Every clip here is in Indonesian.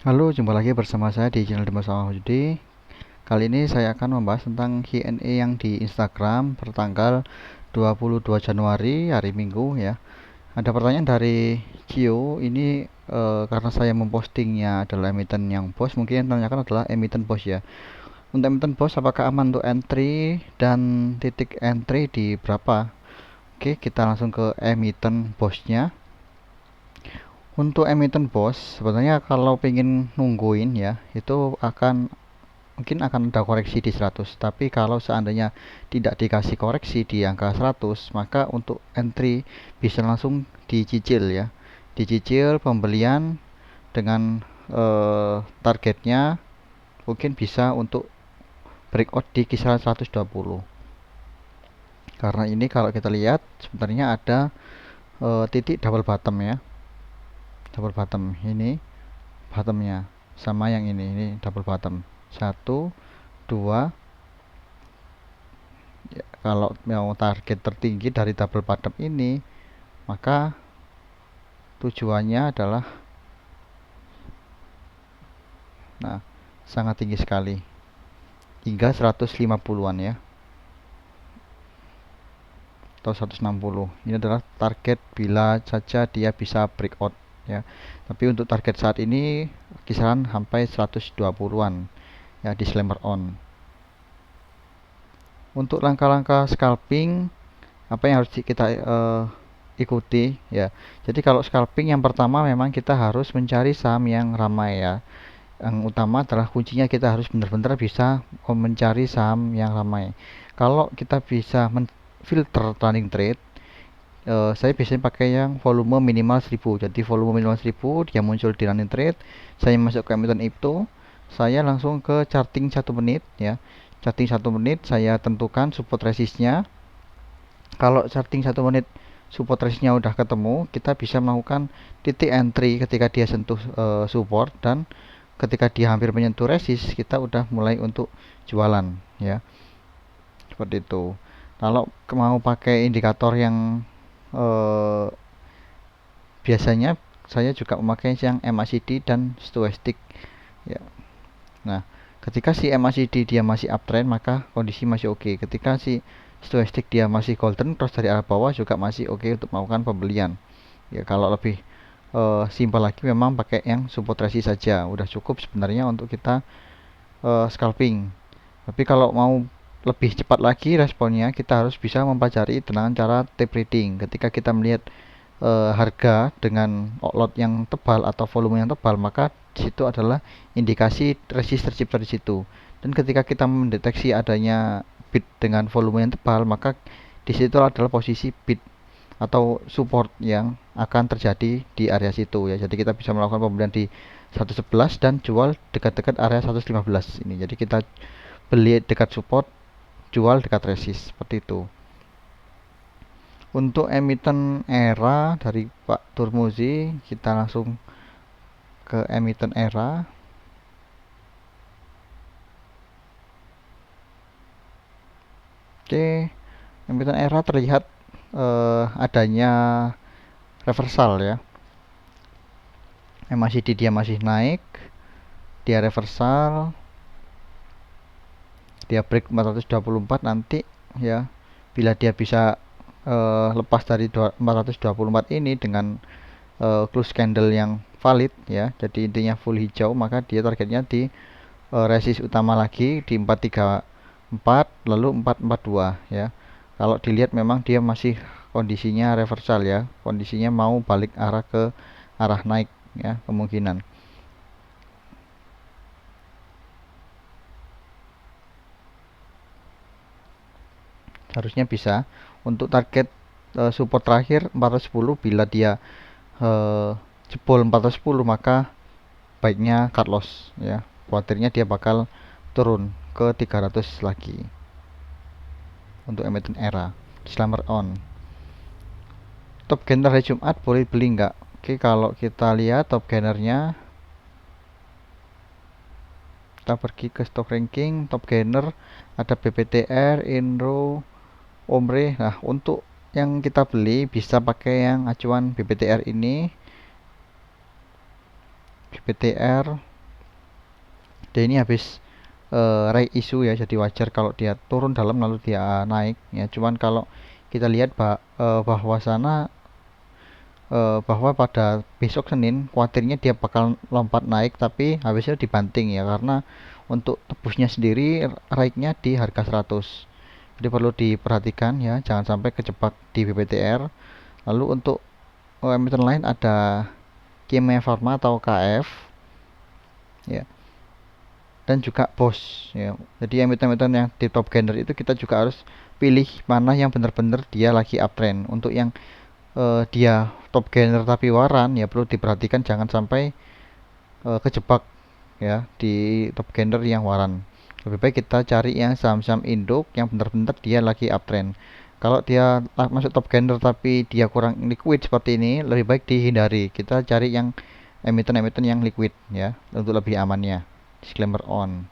Halo, jumpa lagi bersama saya di channel Dimas Mahmudi. Kali ini saya akan membahas tentang Q&A yang di Instagram pertanggal 22 Januari hari Minggu ya. Ada pertanyaan dari Gio ini karena saya mempostingnya adalah emiten yang BOS, mungkin yang tanyakan adalah emiten BOS ya. Untuk emiten BOS apakah aman untuk entry dan titik entry di berapa? Oke, kita langsung ke emiten BOS-nya. Untuk emiten BOS sebenarnya kalau pengen nungguin ya itu mungkin akan ada koreksi di 100, tapi kalau seandainya tidak dikasih koreksi di angka 100 maka untuk entry bisa langsung dicicil ya, dicicil pembelian dengan targetnya mungkin bisa untuk breakout di kisaran 120. Karena ini kalau kita lihat sebenarnya ada titik double bottom ya, double bottom ini bottomnya sama yang ini double bottom 1 2. Ya, kalau mau target tertinggi dari double bottom ini maka tujuannya adalah sangat tinggi sekali hingga 150-an ya, atau 160. Ini adalah target bila saja dia bisa breakout ya. Tapi untuk target saat ini kisaran sampai 120-an ya di slammer on. Untuk langkah-langkah scalping apa yang harus kita ikuti ya. Jadi kalau scalping yang pertama memang kita harus mencari saham yang ramai ya. Yang utama adalah kuncinya kita harus benar-benar bisa mencari saham yang ramai. Kalau kita bisa filter running trade, saya biasanya pakai yang volume minimal 1000. Jadi volume minimal 1000 dia muncul di running trade, saya masuk ke emiten itu, saya langsung ke charting 1 menit ya. Charting 1 menit saya tentukan support resistnya. Kalau charting 1 menit support resistnya udah ketemu, kita bisa melakukan titik entry ketika dia sentuh support, dan ketika dia hampir menyentuh resist kita udah mulai untuk jualan ya, seperti itu. Kalau mau pakai indikator yang biasanya saya juga memakai yang MACD dan stochastic ya. Nah, ketika si MACD dia masih uptrend maka kondisi masih oke. Ketika si stochastic dia masih golden cross dari arah bawah juga masih oke untuk melakukan pembelian ya. Kalau lebih simpel lagi memang pakai yang support resist saja udah cukup sebenarnya untuk kita scalping. Tapi kalau mau lebih cepat lagi responnya, kita harus bisa mempelajari dengan cara tape reading. Ketika kita melihat harga dengan outlot yang tebal atau volume yang tebal, maka di situ adalah indikasi resist tercipta di situ. Dan ketika kita mendeteksi adanya bid dengan volume yang tebal, maka di situ adalah posisi bid atau support yang akan terjadi di area situ ya. Jadi kita bisa melakukan pembelian di 111 dan jual dekat-dekat area 115 ini. Jadi kita beli dekat support, jual dekat resist, seperti itu. Untuk emiten ERA dari Pak Turmuzi, kita langsung ke emiten ERA. Oke, emiten ERA terlihat adanya reversal ya. MACD dia masih naik, dia reversal, dia break 424 nanti ya. Bila dia bisa lepas dari 424 ini dengan close candle yang valid ya, jadi intinya full hijau, maka dia targetnya di resist utama lagi di 434 lalu 442 ya. Kalau dilihat memang dia masih kondisinya reversal ya, kondisinya mau balik arah ke arah naik ya, kemungkinan. Harusnya bisa. Untuk target support terakhir 410, bila dia jebol 410 maka baiknya cut loss ya. Khawatirnya dia bakal turun ke 300 lagi. Untuk emiten ERA slammer on. Top gainer hari Jumat boleh beli nggak? Oke, kalau kita lihat top gainernya, kita pergi ke stock ranking. Top gainer ada BPTR, Inro, Omre. Nah, untuk yang kita beli bisa pakai yang acuan BPTR ini. BPTR Dia ini habis ray issue ya, jadi wajar kalau dia turun dalam lalu dia naik ya. Cuman kalau kita lihat bahwa sana bahwa pada besok Senin kuatirnya dia bakal lompat naik, tapi habisnya dibanting ya, karena untuk tebusnya sendiri raiknya di harga 100. Jadi perlu diperhatikan ya, jangan sampai kejebak di BPTR. Lalu untuk emiten lain ada Kimia Farma atau KF ya, dan juga BOS ya. Jadi emiten-emiten yang di top gainer itu kita juga harus pilih mana yang benar-benar dia lagi uptrend. Untuk yang dia top gainer tapi waran ya, perlu diperhatikan jangan sampai kejebak ya di top gainer yang waran. Lebih baik kita cari yang saham-saham induk yang benar-benar dia lagi uptrend. Kalau dia masuk top gainer tapi dia kurang liquid seperti ini, lebih baik dihindari. Kita cari yang emiten-emiten yang liquid ya, untuk lebih amannya. Disclaimer on.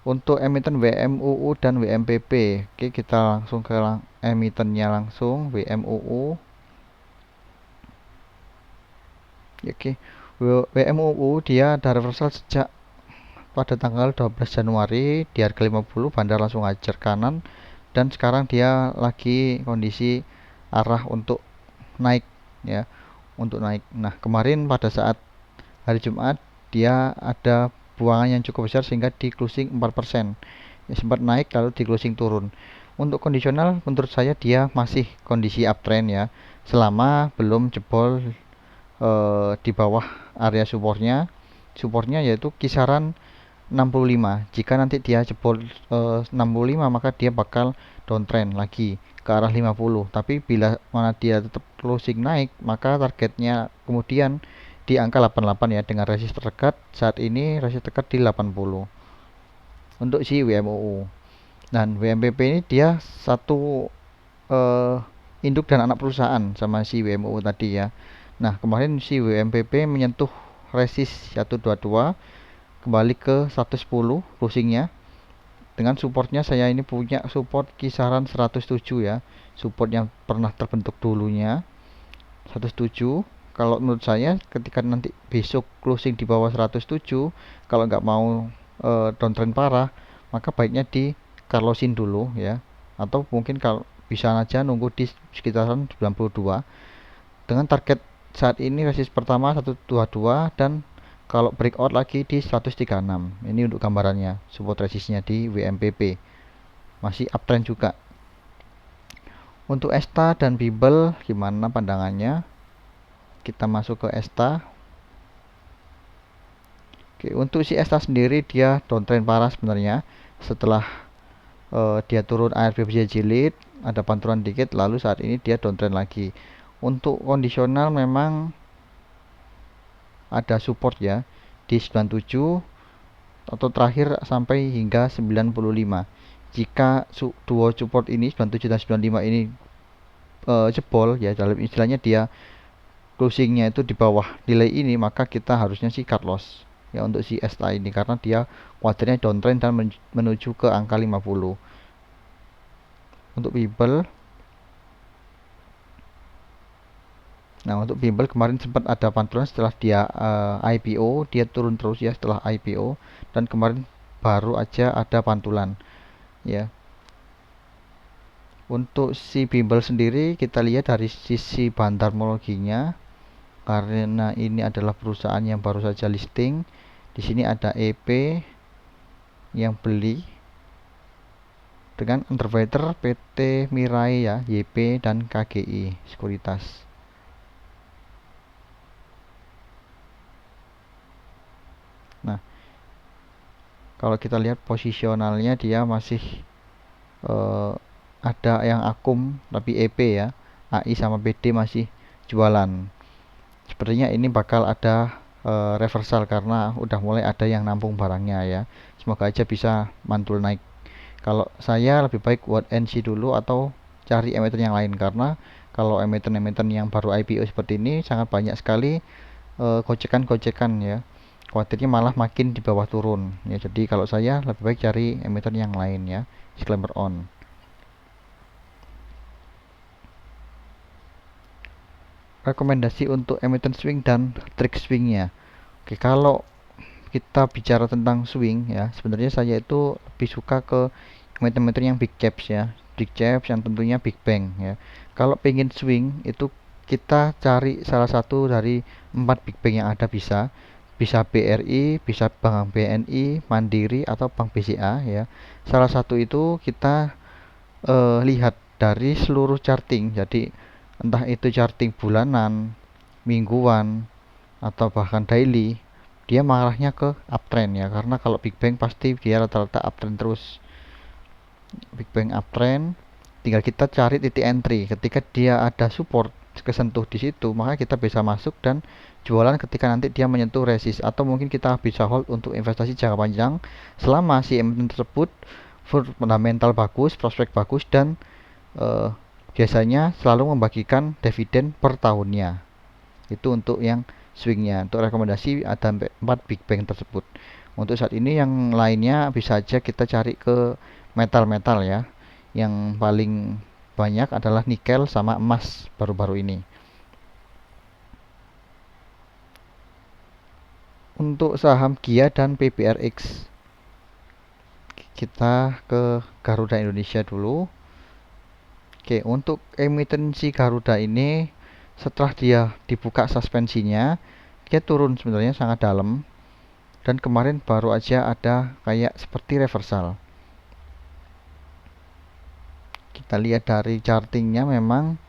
Untuk emiten WMUU dan WMPP, oke, kita langsung ke emitennya langsung. WMUU. Oke, WMUU dia ada reversal sejak pada tanggal 12 Januari di harga 50, bandar langsung ajar kanan, dan sekarang dia lagi kondisi arah untuk naik ya, untuk naik. Nah, kemarin pada saat hari Jumat dia ada buangan yang cukup besar sehingga di closing 4% ya, sempat naik lalu di closing turun. Untuk kondisional menurut saya dia masih kondisi uptrend ya, selama belum jebol di bawah area supportnya yaitu kisaran 65. Jika nanti dia jebol 65, maka dia bakal downtrend lagi ke arah 50. Tapi bila mana dia tetap closing naik, maka targetnya kemudian di angka 88 ya, dengan resist terdekat saat ini resist terdekat di 80 untuk si WMUU. Dan WMPP ini dia satu induk dan anak perusahaan sama si WMUU tadi ya. Nah, kemarin si WMPP menyentuh resist 122, kembali ke 110 closingnya, dengan supportnya saya ini punya support kisaran 107 ya, support yang pernah terbentuk dulunya 107. Kalau menurut saya ketika nanti besok closing di bawah 107, kalau nggak mau downtrend parah, maka baiknya di Carlosin dulu ya, atau mungkin kalau bisa aja nunggu di sekitaran 92 dengan target saat ini resist pertama 122, dan kalau breakout lagi di 136. Ini untuk gambarannya support resistnya di WMPP masih uptrend juga. Untuk ESTA dan Bibel gimana pandangannya? Kita masuk ke ESTA. Oke, untuk si ESTA sendiri dia downtrend parah sebenarnya. Setelah dia turun ARB jilid, ada pantulan dikit, lalu saat ini dia downtrend lagi. Untuk kondisional memang ada support ya di 97 atau terakhir sampai hingga 95. Jika dua support ini 97 dan 95 ini jebol ya, dalam istilahnya dia closingnya itu di bawah nilai ini, maka kita harusnya sih cut loss ya untuk si STA ini, karena dia kuadratnya downtrend dan menuju ke angka 50. Untuk Bibel, nah untuk Bibel kemarin sempat ada pantulan setelah dia IPO, dia turun terus ya setelah IPO, dan kemarin baru aja ada pantulan ya. Untuk si Bibel sendiri kita lihat dari sisi bandarmologinya, karena ini adalah perusahaan yang baru saja listing. Di sini ada EP yang beli dengan underwriter PT Mirai ya, YP dan KGI Sekuritas. Nah, kalau kita lihat posisionalnya dia masih ada yang akum, tapi EP ya, AI sama BD masih jualan. Sepertinya ini bakal ada reversal karena udah mulai ada yang nampung barangnya ya. Semoga aja bisa mantul naik. Kalau saya lebih baik wait and see dulu atau cari emiten yang lain, karena kalau emiten-emiten yang baru IPO seperti ini sangat banyak sekali gocekan-gocekan ya. Khawatirnya malah makin di bawah turun ya. Jadi kalau saya lebih baik cari emiten yang lain ya. Disclaimer on. Rekomendasi untuk emiten swing dan trik swingnya. Oke, kalau kita bicara tentang swing ya, sebenarnya saya itu lebih suka ke meter-meter yang big caps ya, big caps yang tentunya big bang ya. Kalau pengen swing itu kita cari salah satu dari 4 big bang yang ada, bisa BRI, bisa Bank BNI, Mandiri atau Bank BCA ya. Salah satu itu kita lihat dari seluruh charting, jadi entah itu charting bulanan, mingguan atau bahkan daily, dia mengarahnya ke uptrend ya, karena kalau Big Bang pasti dia rata-rata uptrend terus. Big Bang uptrend, tinggal kita cari titik entry. Ketika dia ada support kesentuh di situ, maka kita bisa masuk dan jualan ketika nanti dia menyentuh resist, atau mungkin kita bisa hold untuk investasi jangka panjang selama si emiten tersebut fundamental bagus, prospek bagus, dan biasanya selalu membagikan dividen per tahunnya. Itu untuk yang swingnya. Untuk rekomendasi ada 4 big bang tersebut. Untuk saat ini yang lainnya bisa aja kita cari ke metal-metal ya. Yang paling banyak adalah nikel sama emas baru-baru ini. Untuk saham Kia dan PBRX, kita ke Garuda Indonesia dulu. Oke, untuk emitensi Garuda ini setelah dia dibuka suspensinya, dia turun sebenarnya sangat dalam, dan kemarin baru aja ada kayak seperti reversal. Kita lihat dari chartingnya, memang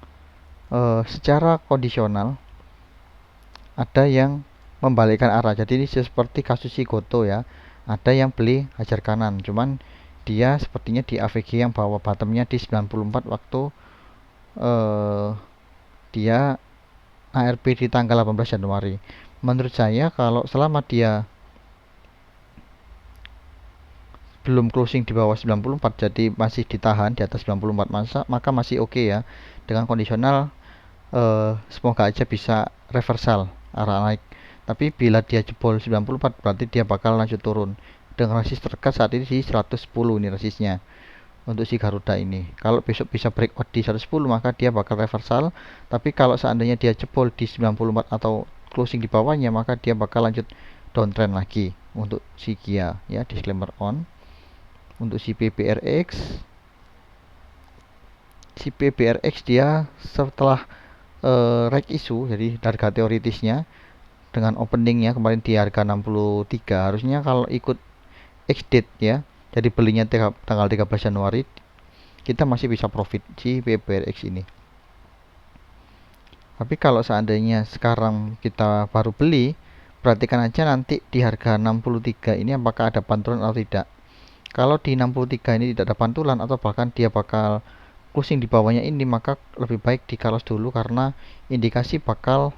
secara kondisional ada yang membalikkan arah, jadi ini seperti kasus si Goto ya, ada yang beli hajar kanan, cuman dia sepertinya di AVG yang bawah bottomnya di 94 waktu dia ARB di tanggal 18 Januari. Menurut saya kalau selama dia belum closing di bawah 94, jadi masih ditahan di atas 94 maka masih oke ya. Dengan kondisional semoga aja bisa reversal arah naik. Tapi bila dia jebol 94 berarti dia bakal lanjut turun. Dengan resist terdekat saat ini di 110 ini resistnya untuk si Garuda ini. Kalau besok bisa breakout di 110 maka dia bakal reversal. Tapi kalau seandainya dia jebol di 94 atau closing di bawahnya, maka dia bakal lanjut downtrend lagi untuk si Kia ya, disclaimer on. Untuk si PBRX dia setelah right issue, jadi harga teoritisnya dengan openingnya kemarin di harga 63, harusnya kalau ikut X-date ya, jadi belinya tanggal 13 Januari, kita masih bisa profit si PBRX ini. Tapi kalau seandainya sekarang kita baru beli, perhatikan aja nanti di harga 63 ini apakah ada pantulan atau tidak. Kalau di 63 ini tidak ada pantulan atau bahkan dia bakal closing di bawahnya ini, maka lebih baik di close dulu karena indikasi bakal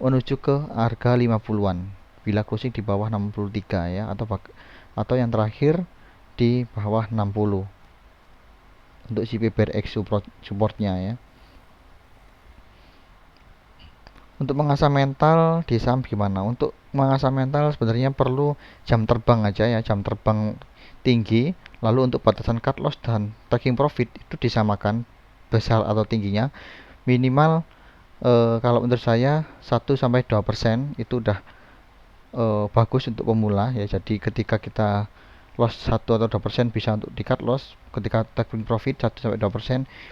menuju ke harga 50-an bila closing di bawah 63 ya, atau yang terakhir di bawah 60 untuk si PBRX supportnya ya. Untuk mengasah mental di saham gimana? Untuk mengasah mental sebenarnya perlu jam terbang aja ya, jam terbang tinggi. Lalu untuk batasan cut loss dan taking profit itu disamakan besar atau tingginya. Minimal kalau menurut saya 1-2% itu udah bagus untuk pemula ya. Jadi ketika kita loss 1 atau 2% bisa untuk di cut loss. Ketika taking profit 1-2%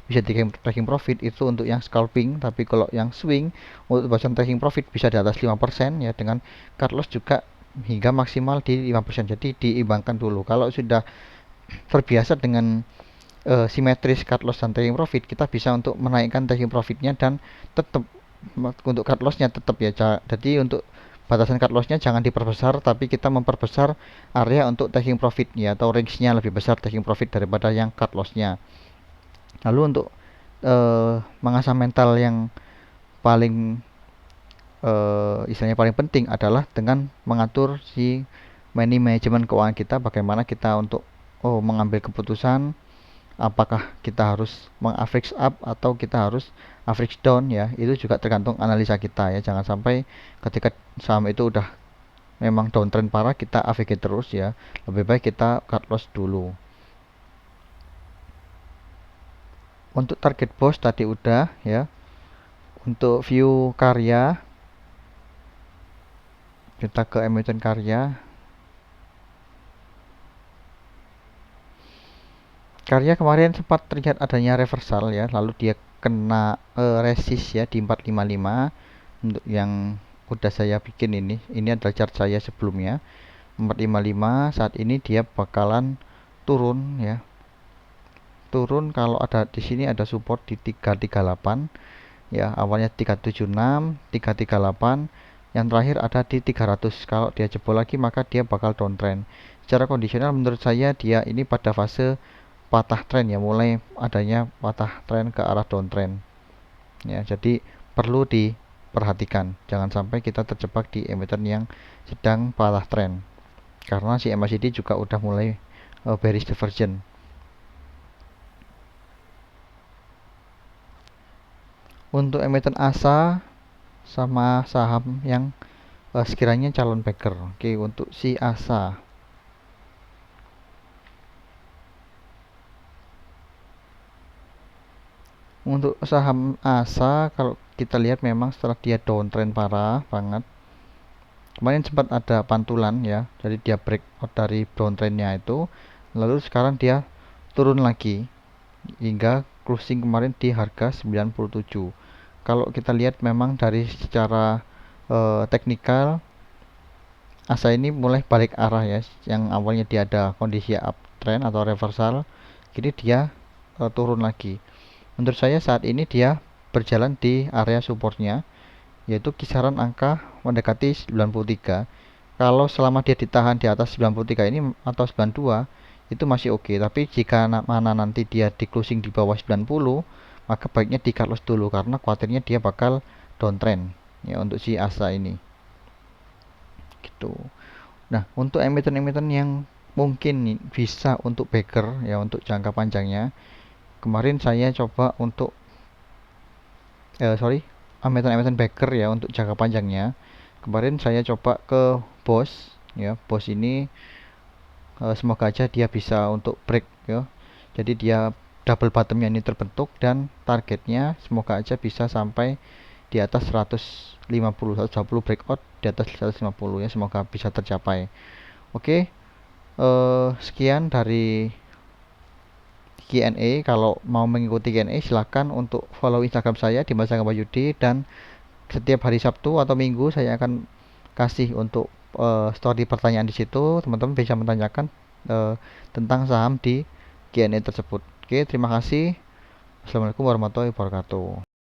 bisa di taking profit, itu untuk yang scalping. Tapi kalau yang swing untuk batasan taking profit bisa di atas 5% ya, dengan cut loss juga hingga maksimal di 5%. Jadi diimbangkan dulu. Kalau sudah terbiasa dengan simetris cut loss dan taking profit, kita bisa untuk menaikkan taking profitnya dan tetap untuk cut lossnya tetap ya. Jadi untuk batasan cut lossnya jangan diperbesar, tapi kita memperbesar area untuk taking profitnya atau range-nya lebih besar taking profit daripada yang cut lossnya. Lalu untuk mengasah mental yang paling istilahnya paling penting adalah dengan mengatur si money management keuangan kita, bagaimana kita untuk mengambil keputusan apakah kita harus mengaverage up atau kita harus average down ya. Itu juga tergantung analisa kita ya, jangan sampai ketika saham itu udah memang downtrend parah kita AVG terus ya, lebih baik kita cut loss dulu. Untuk target boss tadi udah ya. Untuk view karya, kita ke emiten karya. Karya kemarin sempat terlihat adanya reversal ya, lalu dia kena resist ya di 455 untuk yang udah saya bikin ini adalah chart saya sebelumnya 455. Saat ini dia bakalan turun ya, turun kalau ada di sini ada support di 338 ya, awalnya 376 338, yang terakhir ada di 300. Kalau dia jebol lagi maka dia bakal downtrend. Secara kondisional menurut saya dia ini pada fase patah tren ya, mulai adanya patah tren ke arah downtrend ya, jadi perlu diperhatikan jangan sampai kita terjebak di emiten yang sedang patah tren, karena si MACD juga udah mulai bearish divergence. Untuk emiten ASA sama saham yang sekiranya calon backer. Oke, untuk si ASA, untuk saham ASA kalau kita lihat memang setelah dia downtrend parah banget, kemarin sempat ada pantulan ya, jadi dia breakout dari downtrendnya itu, lalu sekarang dia turun lagi hingga closing kemarin di harga 97. Kalau kita lihat memang dari secara teknikal, ASA ini mulai balik arah ya, yang awalnya dia ada kondisi uptrend atau reversal, kini dia turun lagi. Menurut saya saat ini dia berjalan di area supportnya, yaitu kisaran angka mendekati 93. Kalau selama dia ditahan di atas 93 ini atau 92 itu masih oke, tapi jika mana nanti dia di closing di bawah 90, maka baiknya di cut loss dulu karena khawatirnya dia bakal downtrend ya untuk si ASA ini gitu. Nah, untuk emiten-emiten yang mungkin bisa untuk backer ya, untuk jangka panjangnya, kemarin saya coba untuk emiten-emiten backer ya untuk jangka panjangnya. Kemarin saya coba ke BOS ya. BOS ini semoga aja dia bisa untuk break ya. Jadi dia double bottomnya ini terbentuk dan targetnya semoga aja bisa sampai di atas 150 120 breakout di atas 150 ya, semoga bisa tercapai. Oke, sekian dari Q&A. Kalau mau mengikuti Q&A silahkan untuk follow Instagram saya di Mas Angga Wahyudi, dan setiap hari Sabtu atau Minggu saya akan kasih untuk story pertanyaan di situ. Teman-teman bisa menanyakan tentang saham di Q&A tersebut. Oke, terima kasih. Assalamualaikum warahmatullahi wabarakatuh.